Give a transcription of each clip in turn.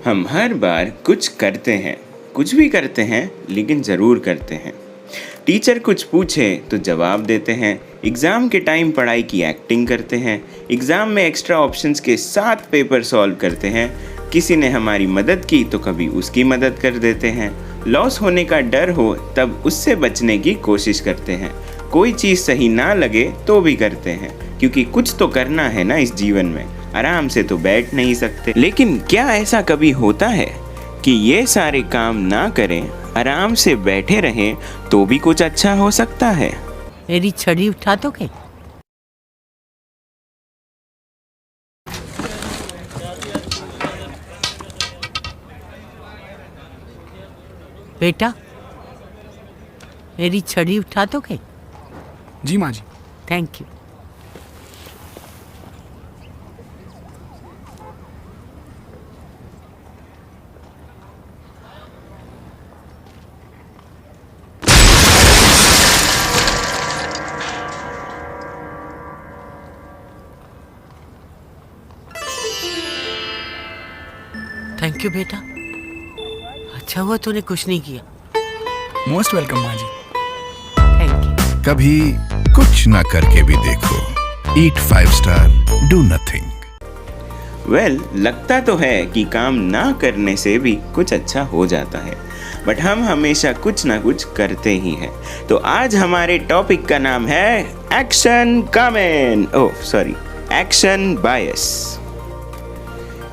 हम हर बार कुछ करते हैं, कुछ भी करते हैं, लेकिन ज़रूर करते हैं। टीचर कुछ पूछे तो जवाब देते हैं, एग्ज़ाम के टाइम पढ़ाई की एक्टिंग करते हैं, एग्ज़ाम में एक्स्ट्रा ऑप्शंस के साथ पेपर सॉल्व करते हैं, किसी ने हमारी मदद की तो कभी उसकी मदद कर देते हैं, लॉस होने का डर हो तब उससे बचने की कोशिश करते हैं, कोई चीज़ सही ना लगे तो भी करते हैं, क्योंकि कुछ तो करना है ना इस जीवन में, आराम से तो बैठ नहीं सकते। लेकिन क्या ऐसा कभी होता है कि ये सारे काम ना करें, आराम से बैठे रहें तो भी कुछ अच्छा हो सकता है? मेरी छड़ी उठा दोगे? बेटा, मेरी छड़ी उठा दोगे? जी माँ जी। Thank you. थैंक यू बेटा, अच्छा हुआ तूने कुछ नहीं किया। मोस्ट वेलकम माँ जी। Thank you. कभी कुछ ना करके भी देखो। ईट 5 स्टार, डू नथिंग। लगता तो है कि काम ना करने से भी कुछ अच्छा हो जाता है, बट हम हमेशा कुछ ना कुछ करते ही हैं। तो आज हमारे टॉपिक का नाम है एक्शन बायस।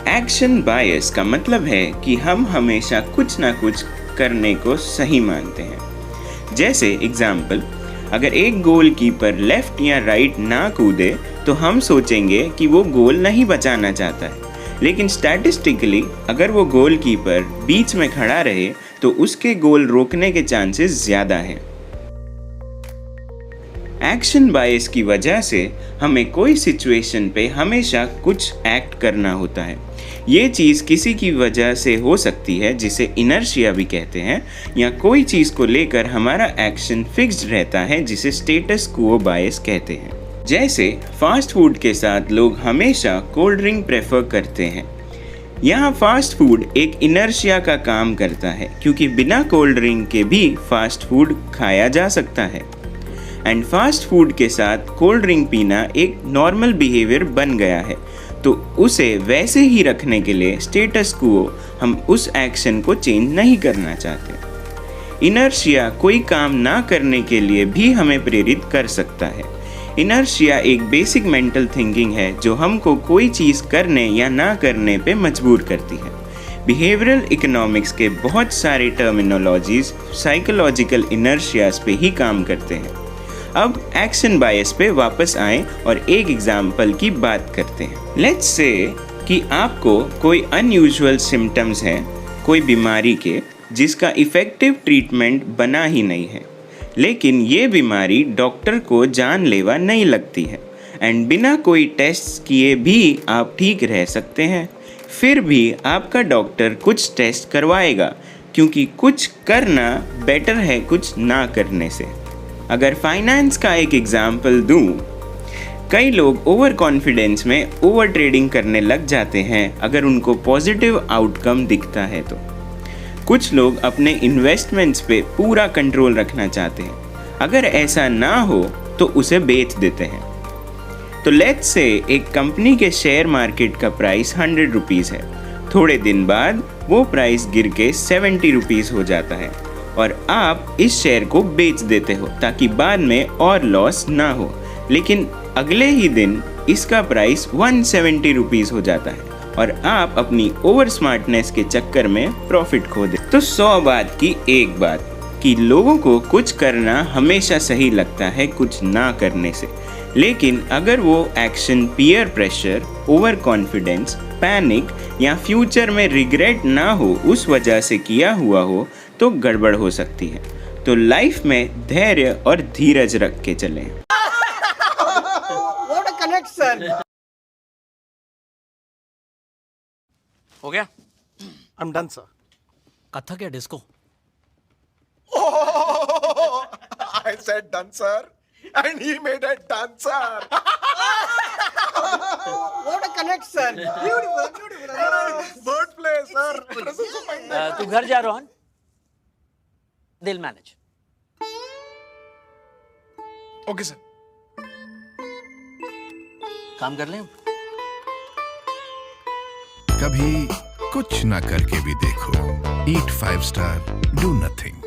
एक्शन बायस का मतलब है कि हम हमेशा कुछ ना कुछ करने को सही मानते हैं। जैसे एग्जाम्पल, अगर एक गोलकीपर लेफ्ट या राइट ना कूदे तो हम सोचेंगे कि वो गोल नहीं बचाना चाहता है, लेकिन स्टैटिस्टिकली अगर वो गोलकीपर बीच में खड़ा रहे तो उसके गोल रोकने के चांसेस ज़्यादा हैं। एक्शन बायस की वजह से हमें कोई सिचुएशन पे हमेशा कुछ एक्ट करना होता है। ये चीज़ किसी की वजह से हो सकती है जिसे इनर्शिया भी कहते हैं, या कोई चीज़ को लेकर हमारा एक्शन फिक्स्ड रहता है जिसे स्टेटस क्वो बायस कहते हैं। जैसे फास्ट फूड के साथ लोग हमेशा कोल्ड ड्रिंक प्रेफर करते हैं। यहाँ फास्ट फूड एक इनर्शिया का काम करता है, क्योंकि बिना कोल्ड ड्रिंक के भी फास्ट फूड खाया जा सकता है। एंड फास्ट फूड के साथ कोल्ड ड्रिंक पीना एक नॉर्मल बिहेवियर बन गया है, तो उसे वैसे ही रखने के लिए स्टेटस क्वो हम उस एक्शन को चेंज नहीं करना चाहते। इनर्शिया कोई काम ना करने के लिए भी हमें प्रेरित कर सकता है। इनर्शिया एक बेसिक मेंटल थिंकिंग है जो हमको कोई चीज़ करने या ना करने पे मजबूर करती है। बिहेवियरल इकोनॉमिक्स के बहुत सारे टर्मिनोलॉजीज साइकोलॉजिकल इनर्शियाज पे ही काम करते हैं। अब एक्शन बायस पे वापस आएं और एक एग्जाम्पल की बात करते हैं। लेट्स से कि आपको कोई अनयूजुअल सिम्टम्स हैं कोई बीमारी के, जिसका इफ़ेक्टिव ट्रीटमेंट बना ही नहीं है, लेकिन ये बीमारी डॉक्टर को जानलेवा नहीं लगती है एंड बिना कोई टेस्ट किए भी आप ठीक रह सकते हैं। फिर भी आपका डॉक्टर कुछ टेस्ट करवाएगा, क्योंकि कुछ करना बेटर है कुछ ना करने से। अगर फाइनेंस का एक एग्जाम्पल दूं, कई लोग ओवर कॉन्फिडेंस में ओवर ट्रेडिंग करने लग जाते हैं अगर उनको पॉजिटिव आउटकम दिखता है तो। कुछ लोग अपने इन्वेस्टमेंट्स पे पूरा कंट्रोल रखना चाहते हैं, अगर ऐसा ना हो तो उसे बेच देते हैं। तो लेट्स से एक कंपनी के शेयर मार्केट का प्राइस 100 रुपीज़ है, थोड़े दिन बाद वो प्राइस गिर के 70 रुपीज़ हो जाता है और आप इस शेयर को बेच देते हो ताकि बाद में और लॉस ना हो, लेकिन अगले ही दिन इसका प्राइस 170 रुपीज़ हो जाता है और आप अपनी ओवर स्मार्टनेस के चक्कर में प्रॉफिट खो दे। तो 100 बात की एक बात कि लोगों को कुछ करना हमेशा सही लगता है कुछ ना करने से, लेकिन अगर वो action peer pressure, over confidence, panic या फ्यूचर में रिग्रेट ना हो उस वजह से किया हुआ हो तो गड़बड़ हो सकती है। तो लाइफ में धैर्य और धीरज रख के चलें। What a connection! हो गया? I'm done, sir. कथक या disco? Oh, I said done, sir, and he made a dancer. What a connection! Beautiful, beautiful. Wordplay. sir. Presence of mind. तू घर जा Rohan. They'll manage. Okay sir. काम कर लें. कभी कुछ ना करके भी देखो. Eat 5 star, do nothing.